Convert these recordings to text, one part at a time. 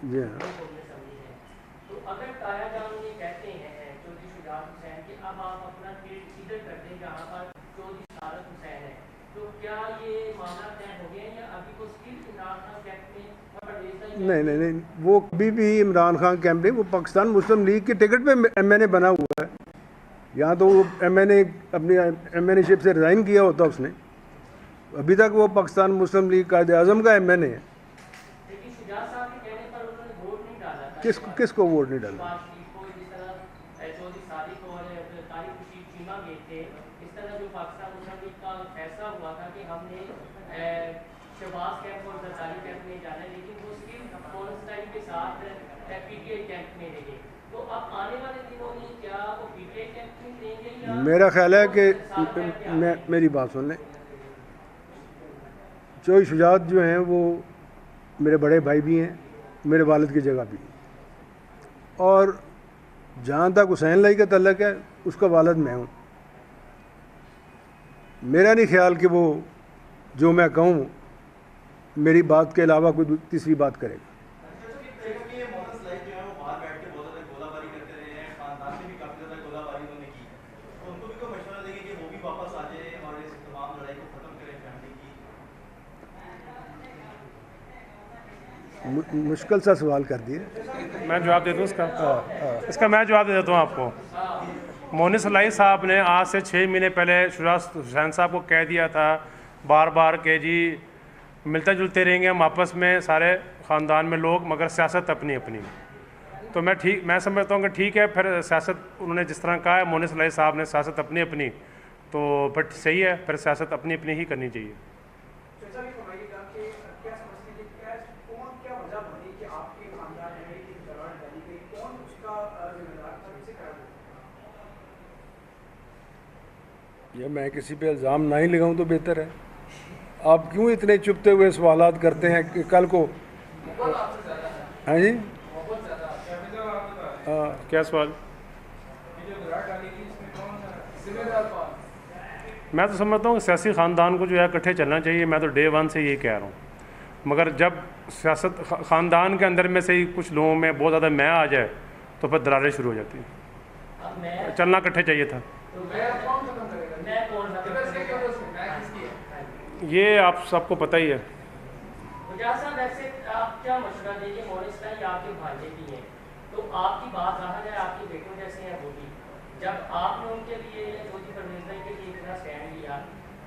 जी हाँ। तो अगर ताया जान ये कहते हैं चौधरी शुजात हुसैन कि अब आप अपना गेट इधर कर दें जहाँ पर चौधरी सारत हुसैन है, तो क्या ये मामला तय हो गया या अभी वो स्टिल इमरान खान कैंप में और परवेज भाई नहीं नहीं नहीं, वो कभी भी इमरान खान कैंप नहीं, वो पाकिस्तान मुस्लिम लीग की टिकट पे MNA बना हुआ है। यहाँ तो वो MNA अपनी MNA शिप से रिज़ाइन किया होता उसने, अभी तक वो पाकिस्तान मुस्लिम लीग कायद आज़म का MNA है। लेकिन शुजात साहब के कहने पर उन्होंने वोट नहीं डाला था किस किसको वोट नहीं डाला? शहबाज शरीफ को, जिस तरह चौधरी सादिक और तारिक खुर्शीद चीमा गए थे, इस तरह जो पाकिस्तान मुस्लिम लीग का फैसला हुआ था कि हमने शहबाज कैंप और जरदारी कैंप में जाना है, लेकिन वो स्टिल कॉन्स्टाइन के साथ PTI कैंप में रहे। तो अब आने वाले दिनों में क्या वो PTI कैंप में रहेंगे या मेरा ख्याल है कि साथ कैंप में आ मैं जाएंगे? मेरी बात सुन लें, चौधरी शुजात जो हैं वो मेरे बड़े भाई भी हैं, मेरे वालिद की जगह भी, और जहाँ तक हुसैन लाई का तल्लक है उसका वालिद मैं हूँ। मेरा नहीं ख्याल कि वो जो मैं कहूँ मेरी बात के अलावा कोई तीसरी बात करेगा। मुश्किल सा सवाल कर दिया। मैं जवाब दे दूँ इसका मैं जवाब दे देता हूँ आपको। मोनिस लाई साहब ने आज से 6 महीने पहले शुजात हुसैन साहब को कह दिया था बार बार कि जी मिलते जुलते रहेंगे हम आपस में सारे ख़ानदान में लोग, मगर सियासत अपनी अपनी। तो मैं समझता हूँ कि ठीक है, फिर सियासत उन्होंने जिस तरह कहा है मोनिस लाई साहब ने, सियासत अपनी अपनी, तो फिर सही है, फिर सियासत अपनी अपनी ही करनी चाहिए। ये मैं किसी पे इल्ज़ाम ना ही लगाऊं तो बेहतर है। आप क्यों इतने चुपते हुए सवालात करते हैं कि कल को? हाँ जी, क्या सवाल? मैं तो समझता हूँ कि सियासी ख़ानदान को जो है इकट्ठे चलना चाहिए। मैं तो डे 1 से यही कह रहा हूँ, मगर जब सियासत ख़ानदान के अंदर में से ही कुछ लोगों में बहुत ज़्यादा मैं आ जाए तो फिर दरारें शुरू हो जाती हैं। चलना इकट्ठे चाहिए था। ये आप सबको पता ही है। वैसे आप क्या मशवरा देंगे? मोनिस लाई आपके भांजे भी हैं, तो आपकी बात रहा जाए, आपके बेटों जैसे हैं वो भी, जब आपने उनके लिए चौधरी परवेज भाई के लिए इतना स्टैंड लिया,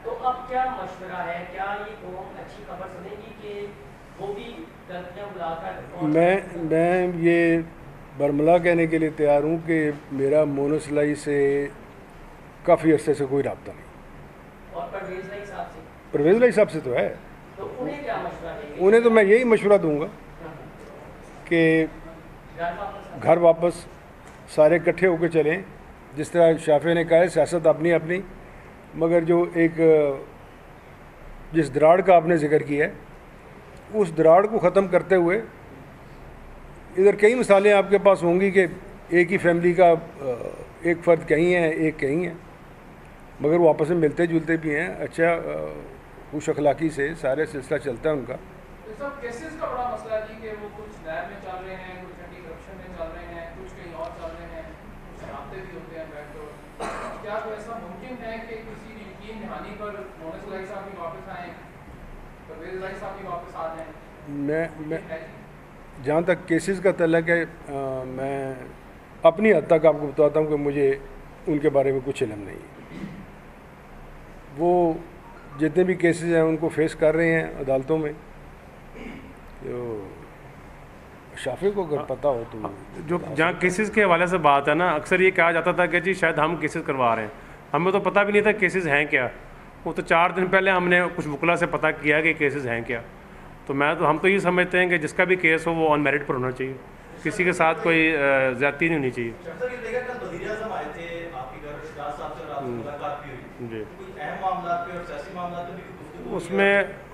तो अब क्या मशवरा है? क्या ये कौम अच्छी खबर सुनेगी कि वो भी गलतियाँ बुलाकर? मैं ये बरमला कहने के लिए तैयार हूँ कि मेरा मोनिस लाई से काफ़ी अरसे से कोई रब्ता नहीं। और परवेज भाई साहब से? परवेज लाई साहब से तो है। तो उन्हें क्या मशवरा देंगे? उन्हें तो मैं यही मशवरा दूंगा कि घर वापस सारे इकट्ठे होकर चलें। जिस तरह शाफे ने कहा है सियासत अपनी अपनी, मगर जो एक जिस दराड़ का आपने जिक्र किया है उस दराड़ को ख़त्म करते हुए, इधर कई मिसालें आपके पास होंगी कि एक ही फैमिली का एक फ़र्द कहीं है एक कहीं है, मगर वो आपस में मिलते जुलते भी हैं। अच्छा खुश अखलाक़ी से सारे सिलसिला चलता है उनका। तो सब केसेस का बड़ा मसला है जी कि वो कुछ नैब में चल रहे हैं, कुछ एंटी करप्शन में चल रहे हैं, कुछ कहीं और चल रहे हैं, कुछ शराबते भी होते हैं बैठ। क्या तो ऐसा मुमकिन है कि किसी यकीन दहानी पर मोनिस लाई साहब भी वापस आएँ, परवेज लाई साहब भी वापस आ जाएँ? मैं जहाँ तक केसेस का तल्लक है, मैं अपनी हद तक आपको बताता हूँ कि मुझे उनके बारे में कुछ इल्म नहीं है। वो जितने भी केसेस हैं उनको फेस कर रहे हैं अदालतों में। तो शाफे को अगर पता हो तो जो जहाँ केसेस के हवाले से बात है ना, अक्सर ये कहा जाता था कि जी शायद हम केसेस करवा रहे हैं, हमें तो पता भी नहीं था केसेस हैं क्या। वो तो 4 दिन पहले हमने कुछ वकला से पता किया कि केसेस हैं क्या। तो हम तो ये समझते हैं कि जिसका भी केस हो वो ऑन मेरिट पर होना चाहिए, किसी के साथ कोई ज़्यादती नहीं होनी चाहिए। जी,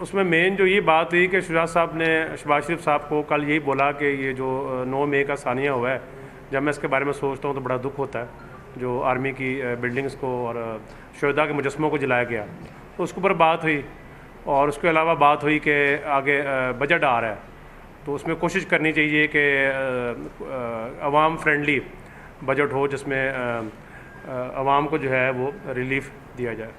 उसमें मेन जो ये बात हुई कि शुजात साहब ने शहबाज शरीफ साहब को कल यही बोला कि ये जो 9 मई का सानिया हुआ है, जब मैं इसके बारे में सोचता हूँ तो बड़ा दुख होता है। जो आर्मी की बिल्डिंग्स को और शहदा के मुजस्मों को जलाया गया, तो उसके ऊपर बात हुई। और उसके अलावा बात हुई कि आगे बजट आ रहा है, तो उसमें कोशिश करनी चाहिए कि आवाम फ्रेंडली बजट हो जिसमें आवाम को जो है वो रिलीफ दिया जाए।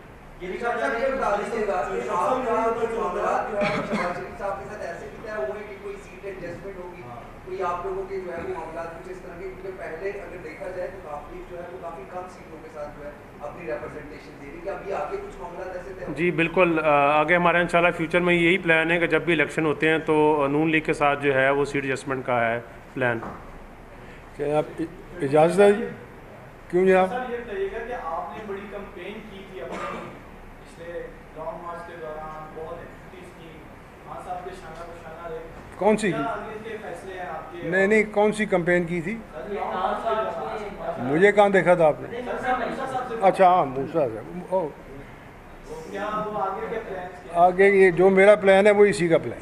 कोई आप लोगों के जो है वो मामलात कुछ इस तरह के, क्योंकि पहले अगर देखा जाए तो काफी जो है वो काफी कम सीटों के साथ जो है अपनी रिप्रेजेंटेशन दे रही है। अभी आगे कुछ मामलात ऐसे तय जी बिल्कुल, आगे हमारा इंशाल्लाह फ्यूचर में यही प्लान है कि जब भी इलेक्शन होते हैं तो नून लीग के साथ जो है वो सीट एडजस्टमेंट का है प्लान। क्या आप इजाज़त है? क्यों जनाब? सर ये बताइएगा कि आपने बड़ी कैंपेन की थी अपने पिछले लॉन्ग मार्च के दौरान, बहुत एक्टिविटीज की, खान साहब के शाना बशाना रहे, कौन सी क्या की? आगे के फैसले हैं आपके? नहीं, कौन सी कैंपेन की थी? ये खान साहब ने मुझे कहाँ देखा था आपने? मूसा साहब से अच्छा हाँ, मूसा से। ओ, क्या वो आगे के प्लान्स क्या आगे ये जो मेरा प्लान है वो इसी का प्लान।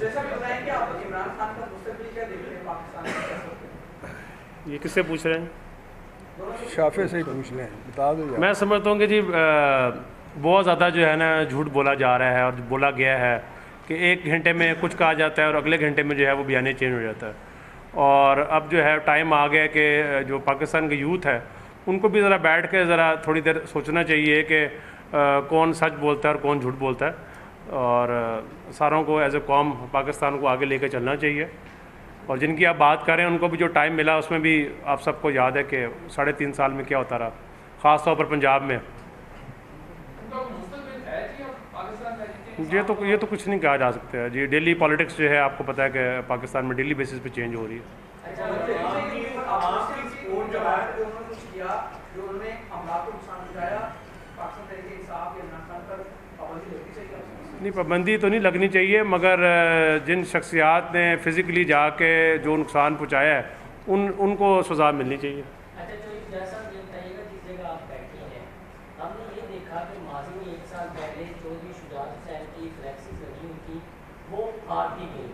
जैसा कि बताएं कि आप इमरान खान का मुस्तकबिल क्या देख रहे हैं पाकिस्तान में? ये किससे पूछ रहे हैं? शाफे से ही पूछ लें, बता दो यार। मैं समझता हूँ कि जी बहुत ज़्यादा जो है ना झूठ बोला जा रहा है और बोला गया है कि 1 घंटे में कुछ कहा जाता है और अगले घंटे में जो है वो बयान चेंज हो जाता है। और अब जो है टाइम आ गया कि जो पाकिस्तान के यूथ है उनको भी ज़रा बैठ के ज़रा थोड़ी देर सोचना चाहिए कि कौन सच बोलता है और कौन झूठ बोलता है, और सारों को एज ए कौम पाकिस्तान को आगे लेकर चलना चाहिए। और जिनकी आप बात करें उनको भी जो टाइम मिला उसमें भी आप सबको याद है कि 3.5 साल में क्या होता रहा, ख़ास तौर पर पंजाब में। उनका मुस्तकबिल है जी अब पाकिस्तान में? ये तो कुछ नहीं कहा जा सकता है जी। डेली पॉलिटिक्स जो है आपको पता है कि पाकिस्तान में डेली बेसिस पे चेंज हो रही है। आपकी सपोर्ट जो है जो उन्होंने कुछ किया, जो उन्होंने हमला को नुकसान पहुंचाया, पाकिस्तान तहरीक इंसाफ या इमरान खान पर पाबंदी लगनी चाहिए आपको? नहीं, पाबंदी तो नहीं लगनी चाहिए, मगर जिन शख्सियात ने फिज़िकली जाके जो नुकसान पहुँचाया है उनको सज़ा मिलनी चाहिए। अच्छा, जो जैसा ये बताइएगा जिस जगह आप बैठे हैं, हमने ये देखा कि माजी में 1 साल पहले चौधरी शुजात हुसैन की फ्लैक्सीज लगी हुई थी, वो फाड़ दी गई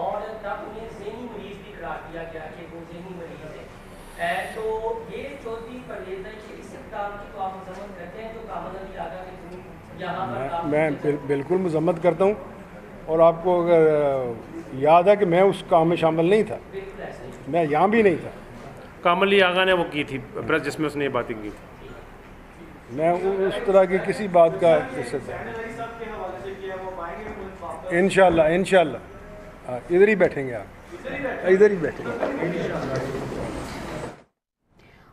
और तब उन्हें ज़हनी मरीज भी करार दिया गया कि वो ज़हनी मरीज है। तो ये चौधरी परवेज़ के इस इक़दाम की तो आप मजम्मत करते हैं जो कामन अली आगा के तुम यहाँ पर काम मैं करते थे? बिल्कुल मजम्मत करता हूँ। और आपको अगर याद है कि मैं उस काम में शामिल नहीं था, बिल्कुल ऐसा ही। मैं यहाँ भी नहीं था। कामली आगा ने वो की थी प्रेस जिसमें उसने ये बातें की थी। मैं उस तरह की किसी बात का हिस्सा था। सैन अली साहब के हवाले से किया, वो आएंगे मुल्क वापस? इंशाल्लाह इधर ही बैठेंगे आप, इधर ही बैठेंगे।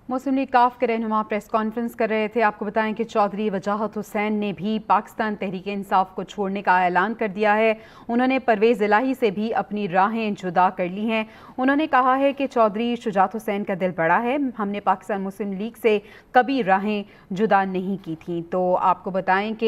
मुस्लिम लीग काफ के रहनुमा प्रेस कॉन्फ्रेंस कर रहे थे। आपको बताएं कि चौधरी वजाहत हुसैन ने भी पाकिस्तान तहरीक इंसाफ को छोड़ने का ऐलान कर दिया है। उन्होंने परवेज़ इलाही से भी अपनी राहें जुदा कर ली हैं। उन्होंने कहा है कि चौधरी शुजात हुसैन का दिल बड़ा है, हमने पाकिस्तान मुस्लिम लीग से कभी राहें जुदा नहीं की थी। तो आपको बताएं कि